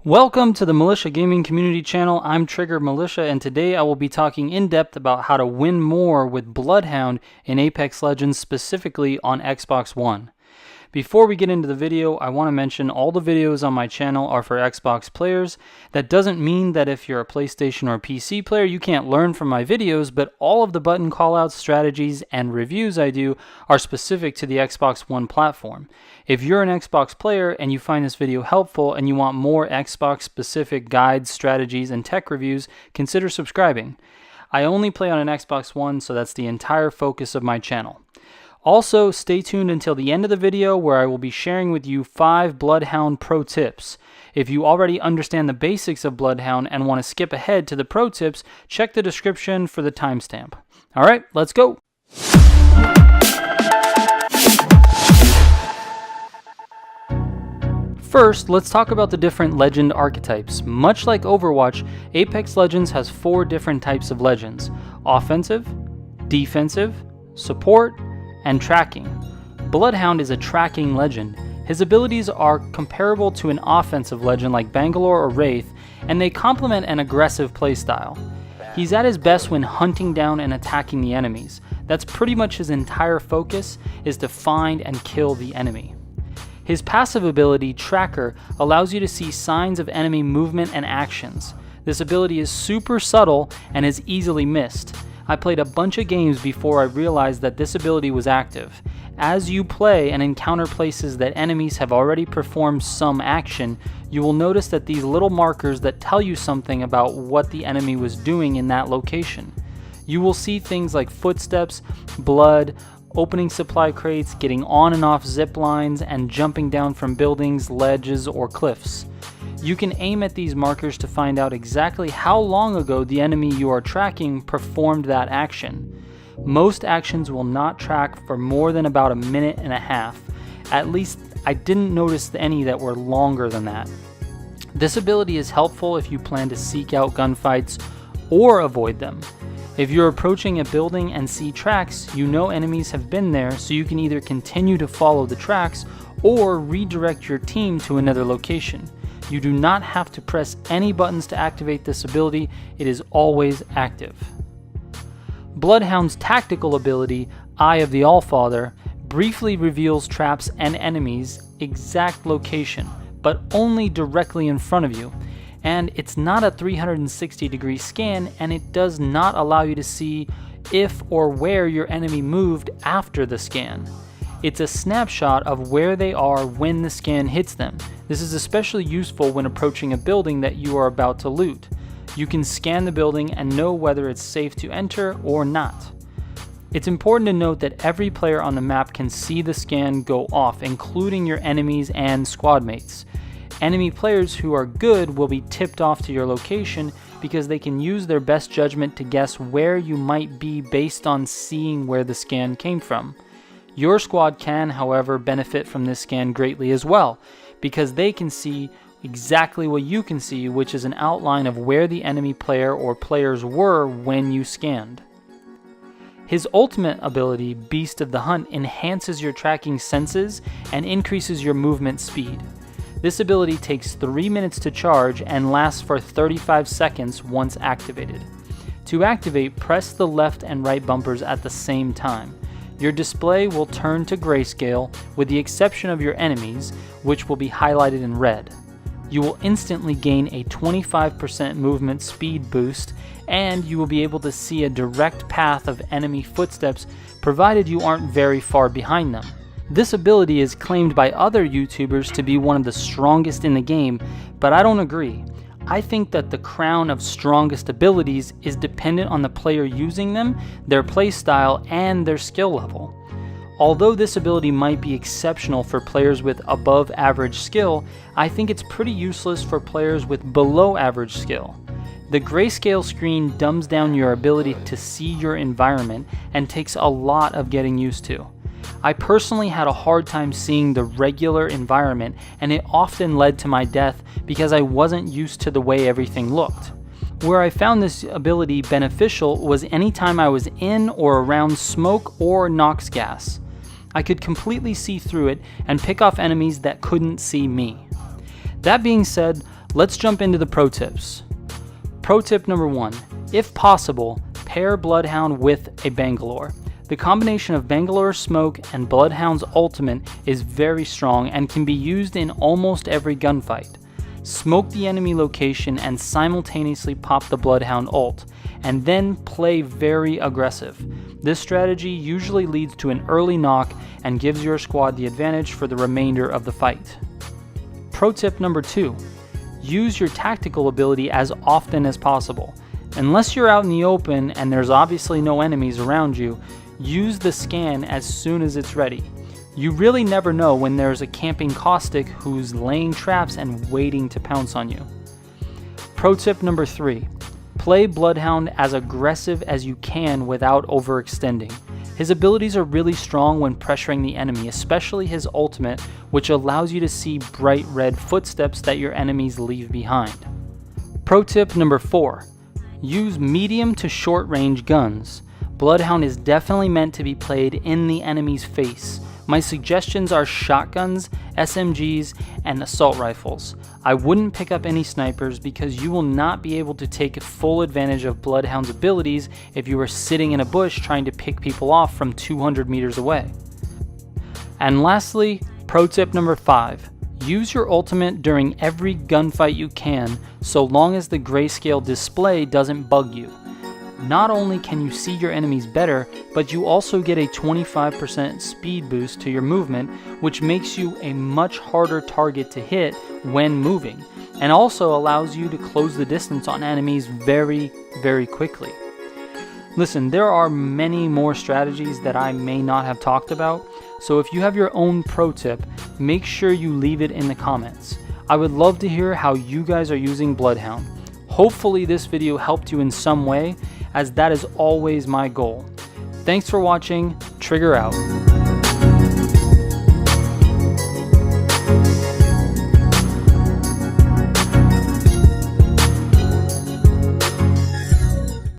Welcome to the Militia Gaming Community Channel. I'm Trigger Militia, and today I will be talking in depth about how to win more with Bloodhound in Apex Legends, specifically on Xbox One. Before we get into the video, I want to mention all the videos on my channel are for Xbox players. That doesn't mean that if you're a PlayStation or PC player, you can't learn from my videos, but all of the button callouts, strategies, and reviews I do are specific to the Xbox One platform. If you're an Xbox player and you find this video helpful and you want more Xbox-specific guides, strategies, and tech reviews, consider subscribing. I only play on an Xbox One, so that's the entire focus of my channel. Also, stay tuned until the end of the video where I will be sharing with you 5 Bloodhound pro tips. If you already understand the basics of Bloodhound and want to skip ahead to the pro tips, check the description for the timestamp. Alright, let's go! First, let's talk about the different legend archetypes. Much like Overwatch, Apex Legends has 4 different types of legends: offensive, defensive, support, and tracking. Bloodhound is a tracking legend. His abilities are comparable to an offensive legend like Bangalore or Wraith, and they complement an aggressive playstyle. He's at his best when hunting down and attacking the enemies. That's pretty much his entire focus, is to find and kill the enemy. His passive ability, Tracker, allows you to see signs of enemy movement and actions. This ability is super subtle and is easily missed. I played a bunch of games before I realized that this ability was active. As you play and encounter places that enemies have already performed some action, you will notice that these little markers that tell you something about what the enemy was doing in that location. You will see things like footsteps, blood, opening supply crates, getting on and off zip lines, and jumping down from buildings, ledges, or cliffs. You can aim at these markers to find out exactly how long ago the enemy you are tracking performed that action. Most actions will not track for more than about a minute and a half. At least I didn't notice any that were longer than that. This ability is helpful if you plan to seek out gunfights or avoid them. If you're approaching a building and see tracks, you know enemies have been there, so you can either continue to follow the tracks or redirect your team to another location. You do not have to press any buttons to activate this ability, it is always active. Bloodhound's tactical ability, Eye of the Allfather, briefly reveals traps and enemies' exact location, but only directly in front of you. And it's not a 360-degree scan, and it does not allow you to see if or where your enemy moved after the scan. It's a snapshot of where they are when the scan hits them. This is especially useful when approaching a building that you are about to loot. You can scan the building and know whether it's safe to enter or not. It's important to note that every player on the map can see the scan go off, including your enemies and squad mates. Enemy players who are good will be tipped off to your location because they can use their best judgment to guess where you might be based on seeing where the scan came from. Your squad can, however, benefit from this scan greatly as well, because they can see exactly what you can see, which is an outline of where the enemy player or players were when you scanned. His ultimate ability, Beast of the Hunt, enhances your tracking senses and increases your movement speed. This ability takes 3 minutes to charge and lasts for 35 seconds once activated. To activate, press the left and right bumpers at the same time. Your display will turn to grayscale, with the exception of your enemies, which will be highlighted in red. You will instantly gain a 25% movement speed boost, and you will be able to see a direct path of enemy footsteps, provided you aren't very far behind them. This ability is claimed by other YouTubers to be one of the strongest in the game, but I don't agree. I think that the crown of strongest abilities is dependent on the player using them, their playstyle, and their skill level. Although this ability might be exceptional for players with above average skill, I think it's pretty useless for players with below average skill. The grayscale screen dumbs down your ability to see your environment and takes a lot of getting used to. I personally had a hard time seeing the regular environment, and it often led to my death because I wasn't used to the way everything looked. Where I found this ability beneficial was anytime I was in or around smoke or Nox gas. I could completely see through it and pick off enemies that couldn't see me. That being said, Let's jump into the pro tips. Pro tip number 1, if possible, pair Bloodhound with a Bangalore. The combination of Bangalore Smoke and Bloodhound's ultimate is very strong and can be used in almost every gunfight. Smoke the enemy location and simultaneously pop the Bloodhound ult, and then play very aggressive. This strategy usually leads to an early knock and gives your squad the advantage for the remainder of the fight. Pro tip number 2, use your tactical ability as often as possible. Unless you're out in the open and there's obviously no enemies around you, use the scan as soon as it's ready. You really never know when there's a camping caustic who's laying traps and waiting to pounce on you. Pro tip number 3, play Bloodhound as aggressive as you can without overextending. His abilities are really strong when pressuring the enemy, especially his ultimate, which allows you to see bright red footsteps that your enemies leave behind. Pro tip number 4, use medium to short range guns. Bloodhound is definitely meant to be played in the enemy's face. My suggestions are shotguns, SMGs, and assault rifles. I wouldn't pick up any snipers because you will not be able to take full advantage of Bloodhound's abilities if you are sitting in a bush trying to pick people off from 200 meters away. And lastly, pro tip number 5, use your ultimate during every gunfight you can, so long as the grayscale display doesn't bug you. Not only can you see your enemies better, but you also get a 25% speed boost to your movement, which makes you a much harder target to hit when moving, and also allows you to close the distance on enemies very, very quickly. Listen, there are many more strategies that I may not have talked about, so if you have your own pro tip, make sure you leave it in the comments. I would love to hear how you guys are using Bloodhound. Hopefully this video helped you in some way, as that is always my goal. Thanks for watching. Trigger out.